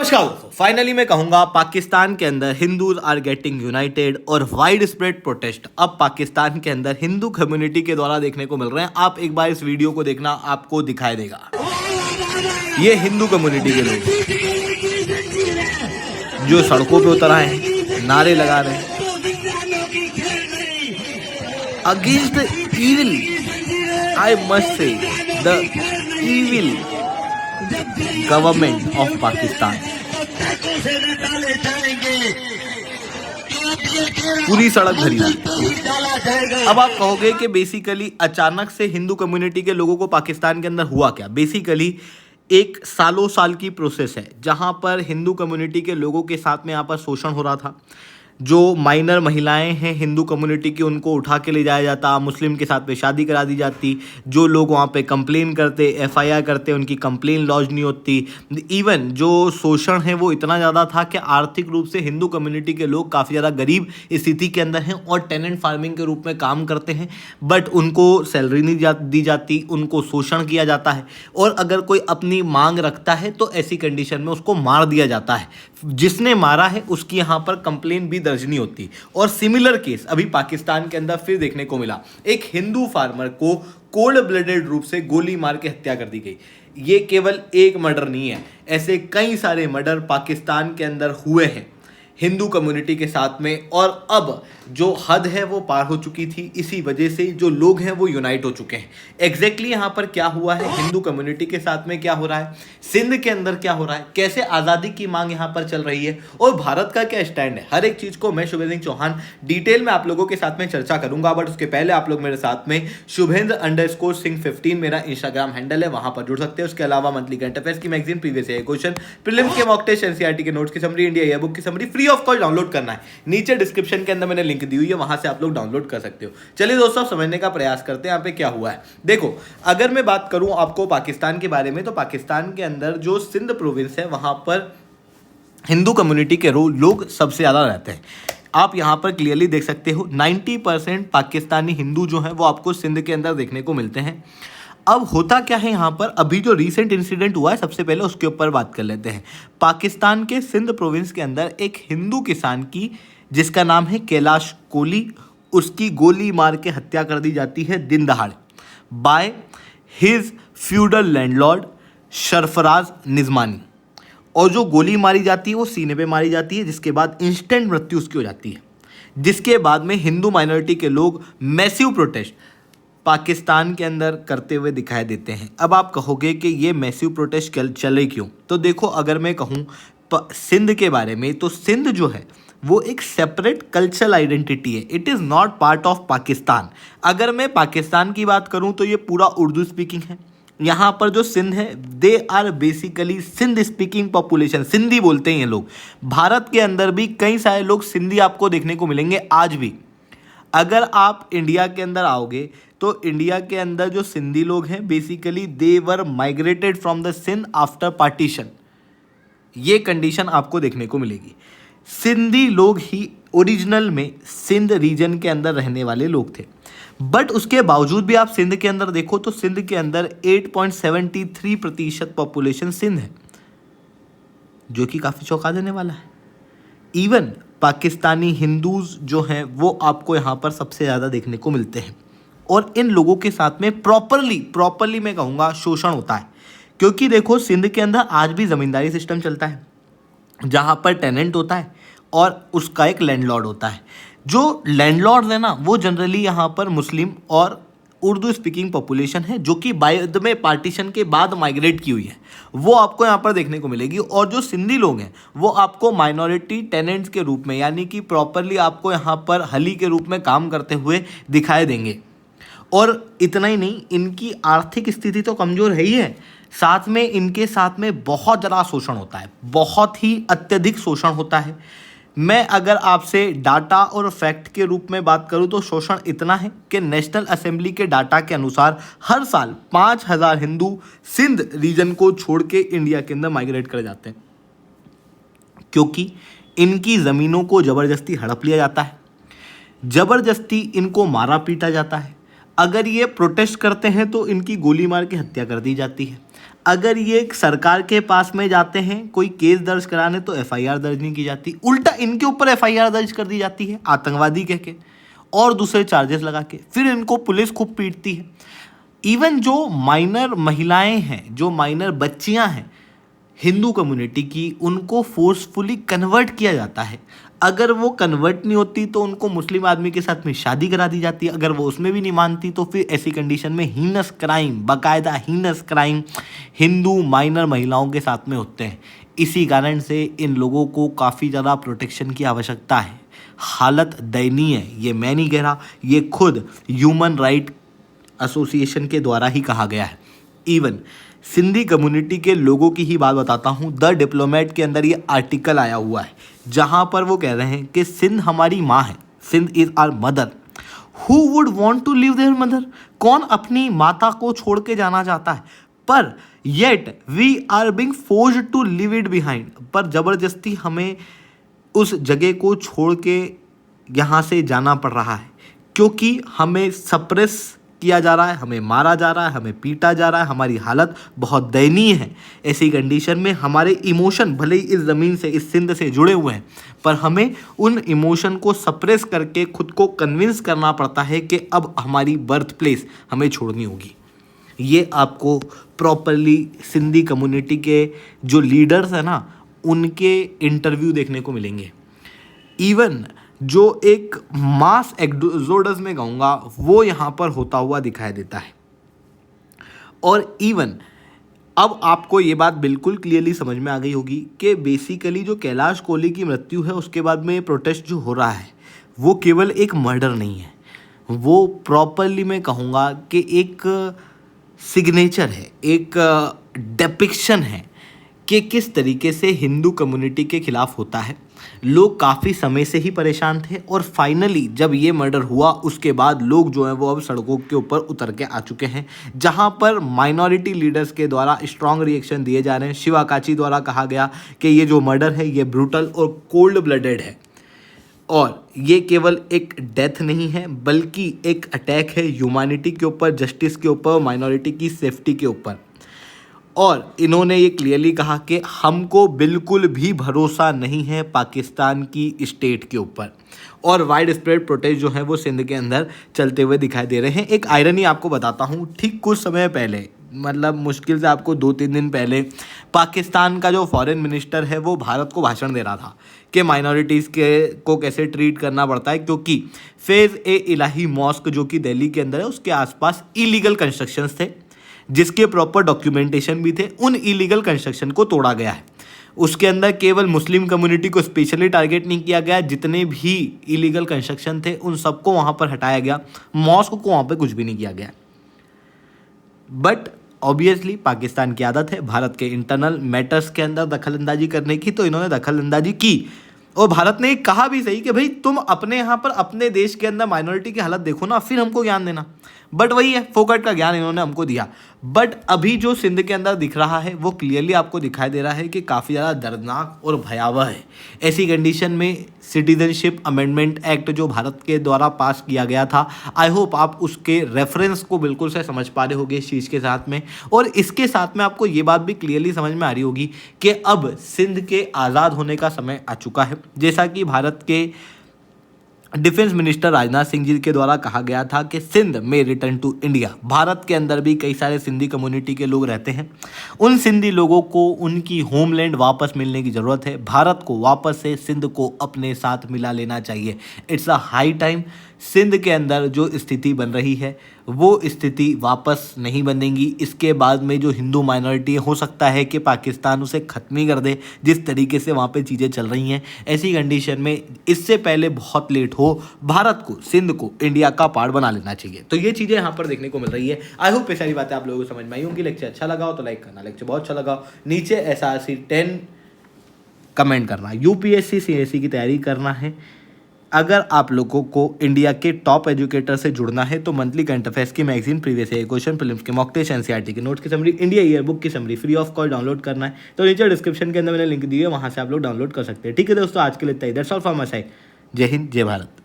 नमस्कार दोस्तों, फाइनली मैं कहूंगा पाकिस्तान के अंदर हिंदूज आर गेटिंग यूनाइटेड और वाइड स्प्रेड प्रोटेस्ट अब पाकिस्तान के अंदर हिंदू कम्युनिटी के द्वारा देखने को मिल रहे हैं। आप एक बार इस वीडियो को देखना, आपको दिखाई देगा। ये हिंदू कम्युनिटी के लोग जो सड़कों पे उतर आए हैं, नारे लगा रहे हैं against the evil, I must say the evil government of Pakistan. पूरी सड़क भरी हुई। अब आप कहोगे कि बेसिकली अचानक से हिंदू कम्युनिटी के लोगों को पाकिस्तान के अंदर हुआ क्या। बेसिकली एक सालों साल की प्रोसेस है जहां पर हिंदू कम्युनिटी के लोगों के साथ में यहाँ पर शोषण हो रहा था। जो माइनर महिलाएं हैं हिंदू कम्युनिटी की, उनको उठा के ले जाया जाता, मुस्लिम के साथ में शादी करा दी जाती। जो लोग वहाँ पे कंप्लेन करते, एफआईआर करते, उनकी कंप्लेन लॉन्च नहीं होती। इवन जो शोषण है वो इतना ज़्यादा था कि आर्थिक रूप से हिंदू कम्युनिटी के लोग काफ़ी ज़्यादा गरीब स्थिति के अंदर हैं और टेनेंट फार्मिंग के रूप में काम करते हैं, बट उनको सैलरी नहीं दी जाती, उनको शोषण किया जाता है। और अगर कोई अपनी मांग रखता है तो ऐसी कंडीशन में उसको मार दिया जाता है। जिसने मारा है उसकी यहाँ पर कंप्लेन भी दर्ज नहीं होती। और सिमिलर केस अभी पाकिस्तान के अंदर फिर देखने को मिला। एक हिंदू फार्मर को कोल्ड ब्लडेड रूप से गोली मार के हत्या कर दी गई। ये केवल एक मर्डर नहीं है, ऐसे कई सारे मर्डर पाकिस्तान के अंदर हुए हैं हिंदू कम्युनिटी के साथ में। और अब जो हद है वो पार हो चुकी थी, इसी वजह से जो लोग हैं वो यूनाइट हो चुके हैं। एग्जैक्टली यहाँ पर क्या हुआ है, हिंदू कम्युनिटी के साथ में क्या हो रहा है, सिंध के अंदर क्या हो रहा है, कैसे आज़ादी की मांग यहाँ पर चल रही है और भारत का क्या स्टैंड है, हर एक चीज़ को मैं शुभेंद्र सिंह चौहान डिटेल में आप लोगों के साथ में चर्चा करूंगा। बट उसके पहले आप लोग मेरे साथ में शुभेंद्र_सिंह15 मेरा इंस्टाग्राम हैंडल है, वहां पर जुड़ सकते हैं। उसके अलावा मंथली करंट अफेयर्स की magazine, previous year question, prelims के मॉक टेस्ट, एनसीईआरटी के नोट्स की समरी, इंडिया ईयर बुक की summary free of cost download करना है। नीचे डिस्क्रिप्शन के अंदर मैंने लिंक दी हुई है, वहां से आप लोग डाउनलोड कर सकते हो। चलिए दोस्तों, समझने का प्रयास करते हैं यहाँ पे क्या हुआ है। देखो, अगर मैं बात करूं आपको पाकिस्तान के बारे में, तो पाकिस्तान के अंदर जो सिंध प्रोविंस है वहां पर हिंदू कम्युनिटी के लोग सबसे ज़्यादा रहते हैं। आप यहाँ पर क्लियरली देख सकते हो 90% पाकिस्तानी हिंदू जो हैं वो आपको सिंध के अंदर देखने को मिलते हैं। अब होता क्या है यहाँ पर, अभी जो रीसेंट इंसिडेंट हुआ है सबसे पहले उसके ऊपर बात कर लेते हैं। पाकिस्तान के सिंध प्रोविंस के अंदर एक हिंदू किसान की, जिसका नाम है कैलाश कोली, उसकी गोली मार के हत्या कर दी जाती है दिन दहाड़े by his feudal landlord Sarfaraz Nizamani. और जो गोली मारी जाती है वो सीने पे मारी जाती है, जिसके बाद इंस्टेंट मृत्यु उसकी हो जाती है। जिसके बाद में हिंदू माइनॉरिटी के लोग मैसिव प्रोटेस्ट पाकिस्तान के अंदर करते हुए दिखाई देते हैं। अब आप कहोगे कि ये मैसिव प्रोटेस्ट चले क्यों, तो देखो, अगर मैं कहूँ सिंध के बारे में, तो सिंध जो है वो एक सेपरेट कल्चरल आइडेंटिटी है। It is not part of Pakistan. अगर मैं पाकिस्तान की बात करूं तो ये पूरा उर्दू स्पीकिंग है। यहाँ पर जो सिंध है, they are basically Sindh speaking population, Sindhi बोलते हैं ये लोग। भारत के अंदर भी कई सारे लोग सिंधी आपको देखने को मिलेंगे आज भी। अगर आप इंडिया के अंदर आओगे तो इंडिया के अंदर जो सिंधी लोग हैं, basically they were migrated from the Sindh after partition. ये कंडीशन आपको देखने को मिलेगी। सिंधी लोग ही ओरिजिनल में सिंध रीजन के अंदर रहने वाले लोग थे। बट उसके बावजूद भी आप सिंध के अंदर देखो तो सिंध के अंदर 8.73% पॉपुलेशन सिंध है, जो कि काफ़ी चौंका देने वाला है। इवन पाकिस्तानी हिंदूज जो हैं वो आपको यहाँ पर सबसे ज़्यादा देखने को मिलते हैं। और इन लोगों के साथ में प्रॉपरली मैं कहूँगा शोषण होता है। क्योंकि देखो, सिंध के अंदर आज भी ज़मींदारी सिस्टम चलता है, जहाँ पर टेनेंट होता है और उसका एक लैंडलॉर्ड होता है। जो लैंडलॉर्ड है ना, वो जनरली यहाँ पर मुस्लिम और उर्दू स्पीकिंग पॉपुलेशन है, जो कि बाद में पार्टीशन के बाद माइग्रेट की हुई है, वो आपको यहाँ पर देखने को मिलेगी। और जो सिंधी लोग हैं वो आपको माइनॉरिटी टेनेंट्स के रूप में, यानी कि प्रॉपरली आपको यहाँ पर हली के रूप में काम करते हुए दिखाई देंगे। और इतना ही नहीं, इनकी आर्थिक स्थिति तो कमज़ोर है ही है, साथ में इनके साथ में बहुत ज़्यादा शोषण होता है, बहुत ही अत्यधिक शोषण होता है। मैं अगर आपसे डाटा और फैक्ट के रूप में बात करूं तो शोषण इतना है कि नेशनल असेंबली के डाटा के अनुसार हर साल 5000 हिंदू सिंध रीजन को छोड़ के इंडिया के अंदर माइग्रेट कर जाते हैं, क्योंकि इनकी ज़मीनों को ज़बरदस्ती हड़प लिया जाता है, ज़बरदस्ती इनको मारा पीटा जाता है। अगर ये प्रोटेस्ट करते हैं तो इनकी गोली मार के हत्या कर दी जाती है। अगर ये सरकार के पास में जाते हैं कोई केस दर्ज कराने तो एफआईआर दर्ज नहीं की जाती, उल्टा इनके ऊपर एफआईआर दर्ज कर दी जाती है आतंकवादी कह के और दूसरे चार्जेस लगा के, फिर इनको पुलिस खूब पीटती है। इवन जो माइनर महिलाएं हैं, जो माइनर बच्चियां हैं हिंदू कम्युनिटी की, उनको फोर्सफुली कन्वर्ट किया जाता है। अगर वो कन्वर्ट नहीं होती तो उनको मुस्लिम आदमी के साथ में शादी करा दी जाती है। अगर वो उसमें भी नहीं मानती तो फिर ऐसी कंडीशन में हीनस क्राइम, बाकायदा हीनस क्राइम हिंदू माइनर महिलाओं के साथ में होते हैं। इसी कारण से इन लोगों को काफ़ी ज़्यादा प्रोटेक्शन की आवश्यकता है। हालत दयनीय है, ये मैं नहीं कह रहा, ये खुद ह्यूमन राइट एसोसिएशन के द्वारा ही कहा गया है। इवन सिंधी कम्युनिटी के लोगों की ही बात बताता हूँ। द डिप्लोमेट के अंदर ये आर्टिकल आया हुआ है जहाँ पर वो कह रहे हैं कि सिंध हमारी माँ है, Sindh is our mother. Who would want to leave their mother? कौन अपनी माता को छोड़ के जाना चाहता है? पर yet we are being forced to leave it behind. पर ज़बरदस्ती हमें उस जगह को छोड़ के यहाँ से जाना पड़ रहा है, क्योंकि हमें सप्रेस किया जा रहा है, हमें मारा जा रहा है, हमें पीटा जा रहा है, हमारी हालत बहुत दयनीय है। ऐसी कंडीशन में हमारे इमोशन भले ही इस ज़मीन से, इस सिंध से जुड़े हुए हैं, पर हमें उन इमोशन को सप्रेस करके खुद को कन्विंस करना पड़ता है कि अब हमारी बर्थ प्लेस हमें छोड़नी होगी। ये आपको प्रॉपरली सिंधी कम्युनिटी के जो लीडर्स हैं ना, उनके इंटरव्यू देखने को मिलेंगे। इवन जो एक मास एक्सोडस में कहूँगा वो यहाँ पर होता हुआ दिखाई देता है। और इवन अब आपको ये बात बिल्कुल क्लियरली समझ में आ गई होगी कि बेसिकली जो कैलाश कोहली की मृत्यु है उसके बाद में प्रोटेस्ट जो हो रहा है वो केवल एक मर्डर नहीं है, वो प्रॉपरली मैं कहूँगा कि एक सिग्नेचर है, एक डिपिक्शन है कि किस तरीके से हिंदू कम्युनिटी के खिलाफ होता है। लोग काफ़ी समय से ही परेशान थे और फाइनली जब ये मर्डर हुआ उसके बाद लोग जो हैं वो अब सड़कों के ऊपर उतर के आ चुके हैं, जहां पर माइनॉरिटी लीडर्स के द्वारा स्ट्रॉन्ग रिएक्शन दिए जा रहे हैं। शिवा काची द्वारा कहा गया कि ये जो मर्डर है ये ब्रूटल और कोल्ड ब्लडेड है और ये केवल एक डेथ नहीं है बल्कि एक अटैक है ह्यूमैनिटी के ऊपर, जस्टिस के ऊपर, माइनॉरिटी की सेफ्टी के ऊपर। और इन्होंने ये क्लियरली कहा कि हमको बिल्कुल भी भरोसा नहीं है पाकिस्तान की स्टेट के ऊपर। और वाइड स्प्रेड प्रोटेस्ट जो है वो सिंध के अंदर चलते हुए दिखाई दे रहे हैं। एक आयरनी आपको बताता हूँ, ठीक कुछ समय पहले, मतलब मुश्किल से आपको 2-3 दिन पहले, पाकिस्तान का जो फॉरेन मिनिस्टर है वो भारत को भाषण दे रहा था कि माइनॉरिटीज़ के को कैसे ट्रीट करना पड़ता है, क्योंकि फेज़ ए इलाही मॉस्क जो कि दिल्ली के अंदर है उसके आसपास इलीगल कंस्ट्रक्शंस थे जिसके प्रॉपर डॉक्यूमेंटेशन भी थे। उन इलीगल कंस्ट्रक्शन को तोड़ा गया है। उसके अंदर केवल मुस्लिम कम्युनिटी को स्पेशली टारगेट नहीं किया गया, जितने भी इलीगल कंस्ट्रक्शन थे उन सबको वहाँ पर हटाया गया, मॉस्क को वहाँ पर कुछ भी नहीं किया गया। बट ऑब्वियसली पाकिस्तान की आदत है भारत के इंटरनल मैटर्स के अंदर दखलंदाजी करने की, तो इन्होंने दखलंदाजी की और भारत ने कहा भी सही कि भाई तुम अपने यहाँ पर अपने देश के अंदर माइनॉरिटी की हालत देखो ना, फिर हमको ज्ञान देना। बट वही है, फोकट का ज्ञान इन्होंने हमको दिया। बट अभी जो सिंध के अंदर दिख रहा है वो क्लियरली आपको दिखाई दे रहा है कि काफ़ी ज़्यादा दर्दनाक और भयावह है। ऐसी कंडीशन में सिटीजनशिप अमेंडमेंट एक्ट जो भारत के द्वारा पास किया गया था, आई होप आप उसके रेफरेंस को बिल्कुल से समझ पा रहे होंगे इस चीज़ के साथ में। और इसके साथ में आपको ये बात भी क्लियरली समझ में आ रही होगी कि अब सिंध के आज़ाद होने का समय आ चुका है। जैसा कि भारत के डिफेंस मिनिस्टर राजनाथ सिंह जी के द्वारा कहा गया था कि सिंध में रिटर्न टू इंडिया। भारत के अंदर भी कई सारे सिंधी कम्युनिटी के लोग रहते हैं, उन सिंधी लोगों को उनकी होमलैंड वापस मिलने की ज़रूरत है। भारत को वापस से सिंध को अपने साथ मिला लेना चाहिए। It's a high time. Sindh के अंदर जो स्थिति बन रही है वो स्थिति वापस नहीं बनेगी। इसके बाद में जो हिंदू माइनॉरिटी हो सकता है कि पाकिस्तान उसे ख़त्म ही कर दे, जिस तरीके से वहाँ पे चीज़ें चल रही हैं। ऐसी कंडीशन में इससे पहले बहुत लेट हो भारत को सिंध को इंडिया का पार्ट बना लेना चाहिए। तो ये चीज़ें यहाँ पर देखने को मिल रही है। आई होप ये सारी बातें आप लोगों को समझ में आई होंगी। लेक्चर अच्छा लगा हो तो लाइक करना, लेक्चर बहुत अच्छा लगा हो नीचे SRC 10 कमेंट करना। UPSC CSE की तैयारी करना है, अगर आप लोगों को इंडिया के टॉप एजुकेटर से जुड़ना है तो मंथली करंट अफेयर्स की magazine, previous year question, prelims के मॉक टेस्ट, NCERT के नोट्स की समरी, इंडिया ईयर बुक की summary free of cost download करना है तो नीचे डिस्क्रिप्शन के अंदर मैंने लिंक दी है, वहाँ से आप लोग डाउनलोड कर सकते हैं। ठीक है दोस्तों, आज के लिए इतना ही। That's all from my side. जय हिंद, जय भारत।